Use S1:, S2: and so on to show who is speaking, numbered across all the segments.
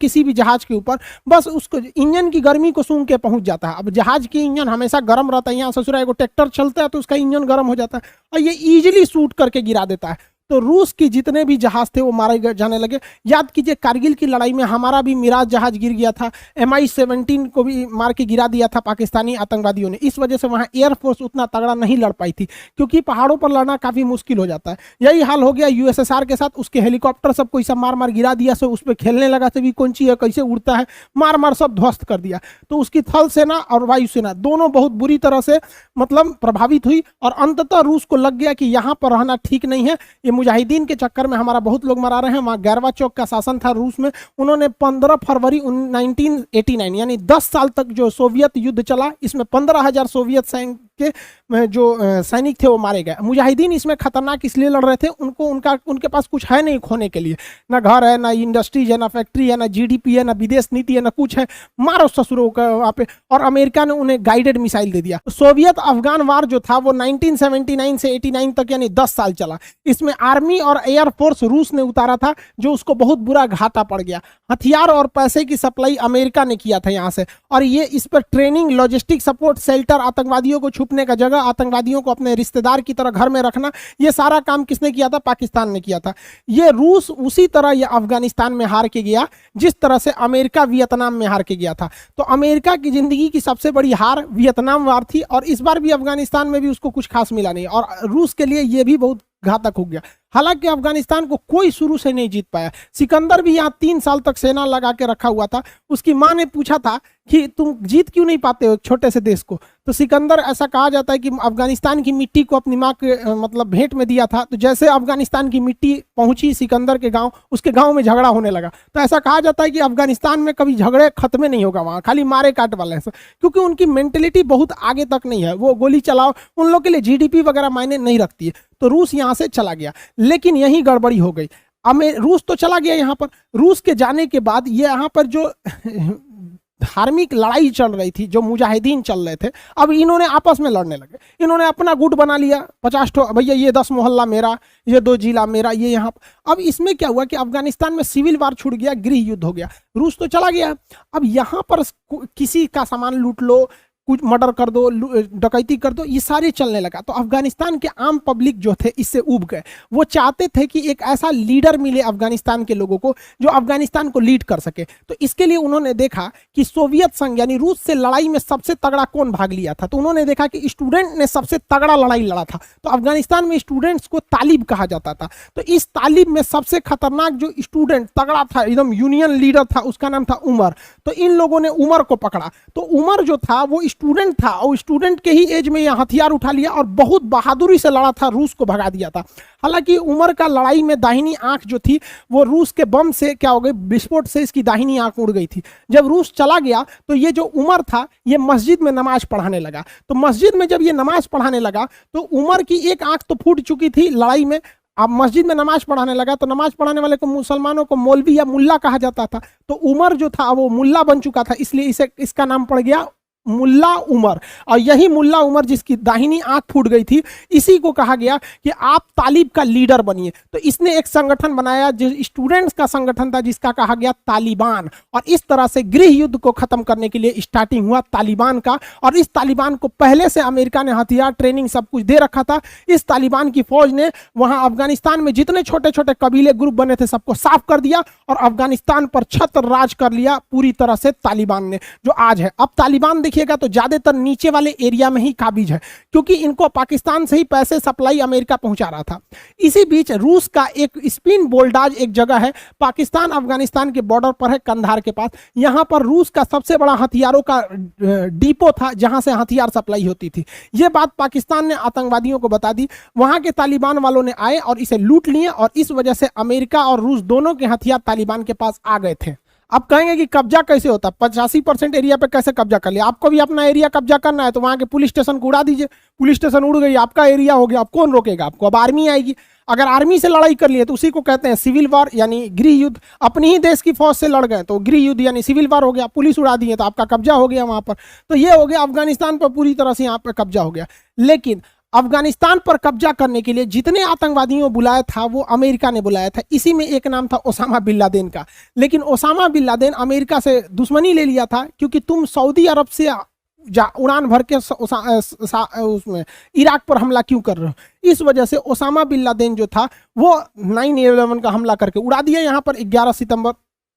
S1: किसी भी जहाज के ऊपर, बस उसको इंजन की गर्मी को सूंघ के पहुंच जाता है। अब जहाज की इंजन हमेशा गर्म रहता है, यहाँ ससुरा एगो ट्रैक्टर चलता है तो उसका इंजन गर्म हो जाता है और ये इजीली शूट करके गिरा देता है। तो रूस की जितने भी जहाज थे वो मारे जाने लगे। याद कीजिए कारगिल की लड़ाई में हमारा भी मिराज जहाज गिर गया था, MI-17 को भी मार के गिरा दिया था पाकिस्तानी आतंकवादियों ने। इस वजह से वहाँ एयरफोर्स उतना तगड़ा नहीं लड़ पाई थी, क्योंकि पहाड़ों पर लड़ना काफ़ी मुश्किल हो जाता है। यही हाल हो गया USSR के साथ, उसके हेलीकॉप्टर सबको सब मार मार गिरा दिया, सब उस पर खेलने लगा, सभी कौन चीज़ है कैसे उड़ता है, मार मार सब ध्वस्त कर दिया। तो उसकी थल सेना और वायुसेना दोनों बहुत बुरी तरह से मतलब प्रभावित हुई और अंततः रूस को लग गया कि यहाँ पर रहना ठीक नहीं है, ये मुजाहिदीन के चक्कर में हमारा बहुत लोग मरा रहे हैं। वहाँ गैरवाचोक का शासन था रूस में, उन्होंने 15 फरवरी 1989 यानी 10 साल तक जो सोवियत युद्ध चला, इसमें 15,000 सोवियत सैनिक के जो सैनिक थे वो मारे गए। मुजाहिदीन इसमें खतरनाक इसलिए लड़ रहे थे, उनके पास कुछ है नहीं खोने के लिए, ना घर है, ना इंडस्ट्रीज है, ना फैक्ट्री है, ना GDP है, ना विदेश नीति है, ना कुछ है, मारो ससुरों का वहाँ पे। और अमेरिका ने उन्हें गाइडेड मिसाइल दे दिया। सोवियत अफगान वार जो था वो 1979 से 89 तक यानी 10 साल चला। इसमें आर्मी और एयरफोर्स रूस ने उतारा था, जो उसको बहुत बुरा घाटा पड़ गया। हथियार और पैसे की सप्लाई अमेरिका ने किया था यहाँ से, और ये इस पर ट्रेनिंग, लॉजिस्टिक सपोर्ट, शेल्टर, आतंकवादियों को छुपने का जगह, आतंकवादियों को अपने रिश्तेदार की तरह घर में रखना, ये सारा काम किसने किया था? पाकिस्तान ने किया था। ये रूस उसी तरह ये अफगानिस्तान में हार के गया जिस तरह से अमेरिका वियतनाम में हार के गया था। तो अमेरिका की जिंदगी की सबसे बड़ी हार वियतनाम वार थी, और इस बार भी अफगानिस्तान में भी उसको कुछ खास मिला नहीं, और रूस के लिए ये भी बहुत घातक हो गया। हालांकि अफगानिस्तान को कोई शुरू से नहीं जीत पाया। सिकंदर भी यहाँ 3 साल तक सेना लगा के रखा हुआ था। उसकी माँ ने पूछा था कि तुम जीत क्यों नहीं पाते हो एक छोटे से देश को? तो सिकंदर, ऐसा कहा जाता है कि अफगानिस्तान की मिट्टी को अपनी माँ के मतलब भेंट में दिया था। तो जैसे अफगानिस्तान की मिट्टी पहुंची सिकंदर के गांव, उसके गांव में झगड़ा होने लगा। तो ऐसा कहा जाता है कि अफगानिस्तान में कभी झगड़े खत्म नहीं होगा, वहाँ खाली मारे काट वाले हैं, क्योंकि उनकी मेंटेलिटी बहुत आगे तक नहीं है। वो गोली चलाओ, उन लोग के लिए GDP वगैरह मायने नहीं रखती है। तो रूस यहाँ से चला गया, लेकिन यही गड़बड़ी हो गई। रूस तो चला गया यहाँ पर। रूस के जाने के बाद ये यहाँ पर जो धार्मिक लड़ाई चल रही थी, जो मुजाहिदीन चल रहे थे, अब इन्होंने आपस में लड़ने लगे। इन्होंने अपना गुट बना लिया, 50 ठो, भैया ये 10 मोहल्ला मेरा, ये 2 जिला मेरा, ये यहाँ। अब इसमें क्या हुआ कि अफगानिस्तान में सिविल वार छूट गया, गृह युद्ध हो गया। रूस तो चला गया, अब यहाँ पर किसी का सामान लूट लो, कुछ मर्डर कर दो, डकैती कर दो, ये सारे चलने लगा। तो अफगानिस्तान के आम पब्लिक जो थे इससे उब गए। वो चाहते थे कि एक ऐसा लीडर मिले अफगानिस्तान के लोगों को जो अफगानिस्तान को लीड कर सके। तो इसके लिए उन्होंने देखा कि सोवियत संघ यानी रूस से लड़ाई में सबसे तगड़ा कौन भाग लिया था। तो उन्होंने देखा कि स्टूडेंट ने सबसे तगड़ा लड़ाई लड़ा था। तो अफगानिस्तान में स्टूडेंट्स को तालिब कहा जाता था। तो इस तालिब में सबसे खतरनाक जो स्टूडेंट तगड़ा था, एकदम यूनियन लीडर था, उसका नाम था उमर। तो इन लोगों ने उमर को पकड़ा। तो उमर जो था वो स्टूडेंट था, और स्टूडेंट के ही एज में यह हथियार उठा लिया और बहुत बहादुरी से लड़ा था, रूस को भगा दिया था। हालांकि उमर का लड़ाई में दाहिनी आंख जो थी वो रूस के बम से क्या हो गई, विस्फोट से इसकी दाहिनी आंख उड़ गई थी। जब रूस चला गया तो ये जो उमर था ये मस्जिद में नमाज पढ़ाने लगा। तो मस्जिद में जब ये नमाज पढ़ाने लगा तो उमर की एक आंख तो फूट चुकी थी लड़ाई में। अब मस्जिद में नमाज पढ़ाने लगा तो नमाज पढ़ाने वाले को मुसलमानों को मौलवी या मुल्ला कहा जाता था। तो उमर जो था वो मुल्ला बन चुका था, इसलिए इसका नाम पड़ गया मुल्ला उमर। और यही मुल्ला उमर जिसकी दाहिनी आंख फूट गई थी, इसी को कहा गया कि आप तालिब का लीडर बनिए। तो इसने एक संगठन बनाया जो स्टूडेंट्स का संगठन था, जिसका कहा गया तालिबान। और इस तरह से गृह युद्ध को खत्म करने के लिए स्टार्टिंग हुआ तालिबान का। और इस तालिबान को पहले से अमेरिका ने हथियार, ट्रेनिंग सब कुछ दे रखा था। इस तालिबान की फौज ने वहां अफगानिस्तान में जितने छोटे छोटे कबीले ग्रुप बने थे सबको साफ कर दिया और अफगानिस्तान पर छत्र राज कर लिया पूरी तरह से तालिबान ने, जो आज है। अब तालिबान देखिएगा तो ज्यादातर नीचे वाले एरिया में ही काबिज है, क्योंकि इनको पाकिस्तान से ही पैसे सप्लाई अमेरिका पहुंचा रहा था। इसी बीच रूस का एक स्पिन बोल्डाज एक जगह है, पाकिस्तान अफगानिस्तान के बॉर्डर पर है, कंधार के पास। यहां पर रूस का सबसे बड़ा हथियारों का डिपो था, जहां से हथियार सप्लाई होती थी। यह बात पाकिस्तान ने आतंकवादियों को बता दी। वहां के तालिबान वालों ने आए और इसे लूट लिए, और इस वजह से अमेरिका और रूस दोनों के हथियार तालिबान के पास आ गए थे। अब कहेंगे कि कब्जा कैसे होता, 85% एरिया पे कैसे कब्जा कर लिया? आपको भी अपना एरिया कब्जा करना है तो वहां के पुलिस स्टेशन को उड़ा दीजिए। पुलिस स्टेशन उड़ गई, आपका एरिया हो गया, अब कौन रोकेगा आपको? अब आर्मी आएगी। अगर आर्मी से लड़ाई कर लिए तो उसी को कहते हैं सिविल वॉर यानी गृह युद्ध। अपनी ही देश की फौज से लड़ गए तो गृह युद्ध यानी सिविल वॉर हो गया। पुलिस उड़ा दी है तो आपका कब्जा हो गया वहां पर। तो ये हो गया अफगानिस्तान पर पूरी तरह से यहाँ पर कब्जा हो गया। लेकिन अफगानिस्तान पर कब्जा करने के लिए जितने आतंकवादियों बुलाया था वो अमेरिका ने बुलाया था। इसी में एक नाम था ओसामा बिन लादेन का। लेकिन ओसामा बिन लादेन अमेरिका से दुश्मनी ले लिया था, क्योंकि तुम सऊदी अरब से उड़ान भर के उसमें इराक पर हमला क्यों कर रहे हो। इस वजह से ओसामा बिन लादेन जो था वो 9/11 का हमला करके उड़ा दिया यहाँ पर 11 सितंबर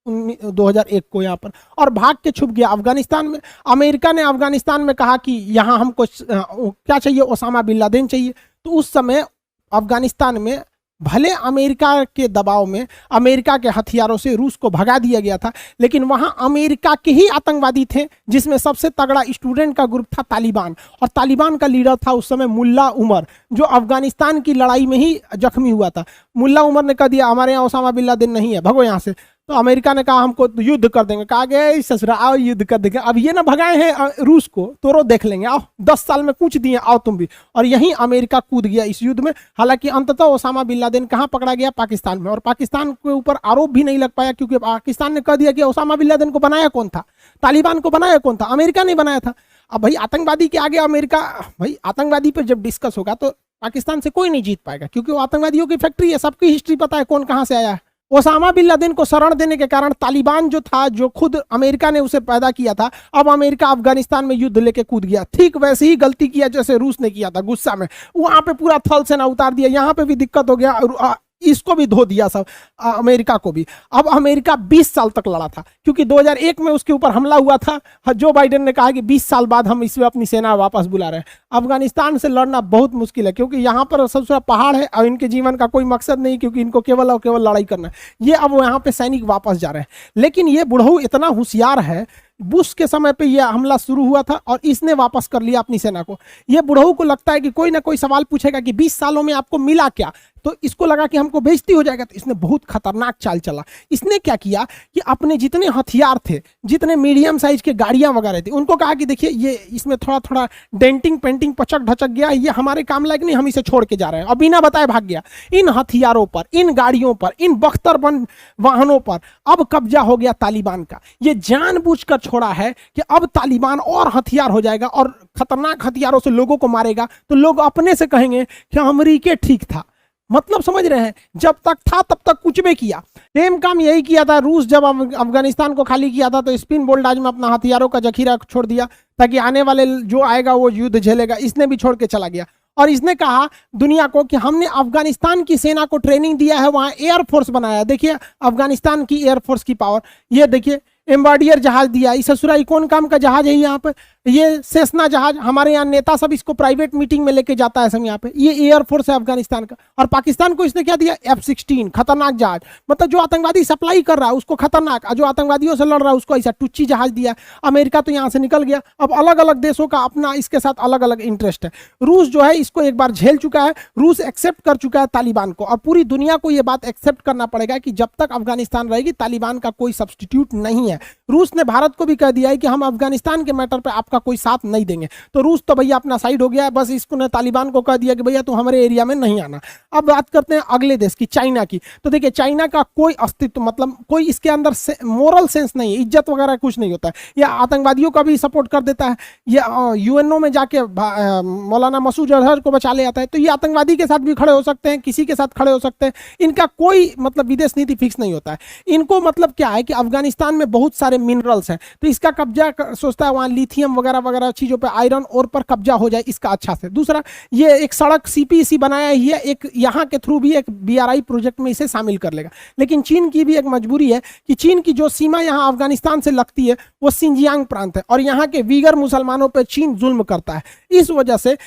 S1: 2001 को यहाँ पर, और भाग के छुप गया अफगानिस्तान में। अमेरिका ने अफगानिस्तान में कहा कि यहाँ हमको क्या चाहिए, ओसामा बिन लादेन चाहिए। तो उस समय अफगानिस्तान में भले अमेरिका के दबाव में, अमेरिका के हथियारों से रूस को भगा दिया गया था, लेकिन वहां अमेरिका के ही आतंकवादी थे, जिसमें सबसे तगड़ा स्टूडेंट का ग्रुप था तालिबान, और तालिबान का लीडर था उस समय मुल्ला उमर, जो अफगानिस्तान की लड़ाई में ही जख्मी हुआ था। मुल्ला उमर ने कह दिया हमारे यहाँ ओसामा बिन लादेन नहीं है, भगो यहाँ से। तो अमेरिका ने कहा हमको युद्ध कर देंगे। कहा गया ससुरा आओ युद्ध कर देंगे। अब ये ना भगाए हैं रूस को, तो रो देख लेंगे, आओ 10 साल में कुछ दिए, आओ तुम भी। और यहीं अमेरिका कूद गया इस युद्ध में। हालांकि अंततः ओसामा बिन लादेन कहाँ पकड़ा गया, पाकिस्तान में, और पाकिस्तान के ऊपर आरोप भी नहीं लग पाया, क्योंकि पाकिस्तान ने कह दिया कि ओसामा बिन लादेन को बनाया कौन था, तालिबान को बनाया कौन था, अमेरिका ने बनाया था। अब भाई आतंकवादी के आगे अमेरिका, भाई आतंकवादी पर जब डिस्कस होगा तो पाकिस्तान से कोई नहीं जीत पाएगा, क्योंकि वो आतंकवादियों की फैक्ट्री है, सबकी हिस्ट्री पता है कौन कहाँ से आया है। ओसामा बिन लादेन को शरण देने के कारण तालिबान जो था, जो खुद अमेरिका ने उसे पैदा किया था, अब अमेरिका अफगानिस्तान में युद्ध लेके कूद गया। ठीक वैसे ही गलती किया जैसे रूस ने किया था, गुस्सा में वहां पे पूरा थल सेना उतार दिया, यहाँ पे भी दिक्कत हो गया, इसको भी धो दिया सब, अमेरिका को भी। अब अमेरिका 20 साल तक लड़ा था, क्योंकि 2001 में उसके ऊपर हमला हुआ था। जो बाइडेन ने कहा कि 20 साल बाद हम इसमें अपनी सेना वापस बुला रहे हैं। अफगानिस्तान से लड़ना बहुत मुश्किल है, क्योंकि यहाँ पर सबसे पहाड़ है और इनके जीवन का कोई मकसद नहीं, क्योंकि इनको केवल और केवल लड़ाई करना है। ये अब यहाँ पे सैनिक वापस जा रहे हैं। लेकिन ये बुढ़ऊ इतना होशियार है, बुश के समय पे यह हमला शुरू हुआ था और इसने वापस कर लिया अपनी सेना को। ये बुढ़ऊ को लगता है कि कोई ना कोई सवाल पूछेगा कि 20 सालों में आपको मिला क्या, तो इसको लगा कि हमको बेइज्जती हो जाएगा। तो इसने बहुत खतरनाक चाल चला। इसने क्या किया कि अपने जितने हथियार थे, जितने मीडियम साइज के गाड़ियां वगैरह थी, उनको कहा कि देखिए ये इसमें थोड़ा थोड़ा डेंटिंग पेंटिंग पचक ढचक गया, ये हमारे काम लायक नहीं, हम इसे छोड़ के जा रहे हैं। और बिना बताए भाग गया। इन हथियारों पर, इन गाड़ियों पर, इन बख्तरबंद वाहनों पर अब कब्जा हो गया तालिबान का। ये जानबूझकर छोड़ा है कि अब तालिबान और हथियार हो जाएगा और खतरनाक हथियारों से लोगों को मारेगा, तो लोग अपने से कहेंगे कि अमेरिका ठीक था। मतलब समझ रहे हैं, जब तक था तब तक कुछ भी किया। सेम काम यही किया था रूस, जब अफगानिस्तान को खाली किया था तो स्पिन बोल्डाज में अपना हथियारों का जखीरा छोड़ दिया, ताकि आने वाले जो आएगा वो युद्ध झेलेगा। इसने भी छोड़ के चला गया और इसने कहा दुनिया को कि हमने अफगानिस्तान की सेना को ट्रेनिंग दिया है, वहां एयरफोर्स बनाया। देखिए अफगानिस्तान की एयरफोर्स की पावर, ये देखिए एम्बार्डियर जहाज दिया। इस ससुराई कौन काम का जहाज है यहाँ पे, ये सेस्ना जहाज। हमारे यहाँ नेता सब इसको प्राइवेट मीटिंग में लेके जाता है सब यहाँ पे। ये एयरफोर्स है अफगानिस्तान का। और पाकिस्तान को इसने क्या दिया, F-16 खतरनाक जहाज। मतलब जो आतंकवादी सप्लाई कर रहा है उसको खतरनाक, जो आतंकवादियों से लड़ रहा है उसको ऐसा टुच्ची जहाज दिया। अमेरिका तो यहाँ से निकल गया। अब अलग अलग देशों का अपना इसके साथ अलग अलग इंटरेस्ट है। रूस जो है इसको एक बार झेल चुका है, रूस एक्सेप्ट कर चुका है तालिबान को। और पूरी दुनिया को यह बात एक्सेप्ट करना पड़ेगा कि जब तक अफगानिस्तान रहेगी तालिबान का कोई सब्सटीट्यूट नहीं है। रूस ने भारत को भी कह दिया है कि हम अफगानिस्तान के मैटर पे आपका कोई साथ नहीं देंगे। तो रूस तो भैया अपना साइड हो गया है, बस इसको ने तालिबान को कह दिया कि भैया तू हमारे एरिया में नहीं आना। अब बात करते हैं अगले देश की, चाइना की। तो देखिए चाइना का कोई अस्तित्व, मतलब कोई इसके अंदर मोरल सेंस नहीं है, इज्जत वगैरह कुछ नहीं होता है। यह आतंकवादियों का भी सपोर्ट कर देता है, ये यूएनओ में जाके मौलाना मसूद अजहर को बचा ले आता है। तो ये आतंकवादी के साथ भी खड़े हो सकते हैं, किसी के साथ खड़े हो सकते हैं। इनका कोई मतलब विदेश नीति फिक्स नहीं होता है। इनको मतलब क्या है कि अफगानिस्तान में बहुत सारे मिनरल्स हैं, तो इसका कब्जा सोचता है वहां लिथियम वगैरह वगैरह चीजों पे, आयरन और पर कब्जा हो जाए इसका अच्छा से। दूसरा, ये एक सड़क सीपीसी बनाया ही है, एक यहाँ के थ्रू भी एक बीआरआई प्रोजेक्ट में इसे शामिल कर लेगा। लेकिन चीन की भी एक मजबूरी है कि चीन की जो सीमा यहाँ अफगानिस्तान से लगती है वो सिंजियांग प्रांत है, और यहाँ के वीगर मुसलमानों पर चीन जुल्म करता है। इस वजह से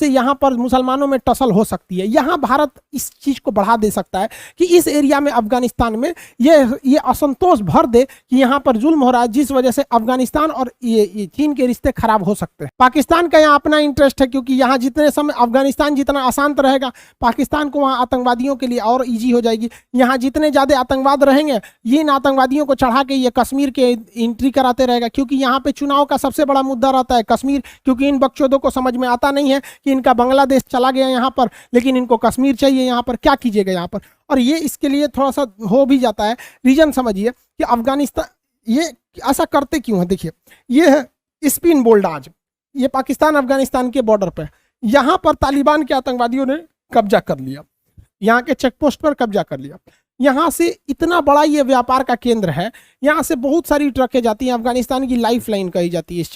S1: यहाँ पर मुसलमानों में टसल हो सकती है। यहाँ भारत इस चीज को बढ़ा दे सकता है कि इस एरिया में अफगानिस्तान में ये असंतोष भर दे कि यहाँ पर जुल्म हो रहा है, जिस वजह से अफगानिस्तान और ये चीन के रिश्ते खराब हो सकते हैं। पाकिस्तान का यहाँ अपना इंटरेस्ट है, क्योंकि यहाँ जितने समय अफगानिस्तान जितना अशांत रहेगा, पाकिस्तान को वहाँ आतंकवादियों के लिए और इजी हो जाएगी। यहाँ जितने ज्यादा आतंकवाद रहेंगे, ये इन आतंकवादियों को चढ़ा के ये कश्मीर के एंट्री कराते रहेगा, क्योंकि यहाँ पे चुनाव का सबसे बड़ा मुद्दा रहता है कश्मीर। क्योंकि इन बकचोदों को समझ में आता नहीं है कि इनका बांग्लादेश चला गया यहाँ पर, लेकिन इनको कश्मीर चाहिए यहाँ पर, क्या कीजिएगा यहाँ पर। और ये इसके लिए थोड़ा सा हो भी जाता है। रीजन समझिए कि अफगानिस्तान ये ऐसा करते क्यों है। देखिए ये है स्पिन बोल्डाज, ये पाकिस्तान अफगानिस्तान के बॉर्डर पे। यहां पर तालिबान के आतंकवादियों ने कब्जा कर लिया, यहाँ के चेक पोस्ट पर कब्जा कर लिया। यहाँ से इतना बड़ा ये व्यापार का केंद्र है, यहाँ से बहुत सारी ट्रकें जाती हैं, अफगानिस्तान की लाइफ लाइन कही जाती है इस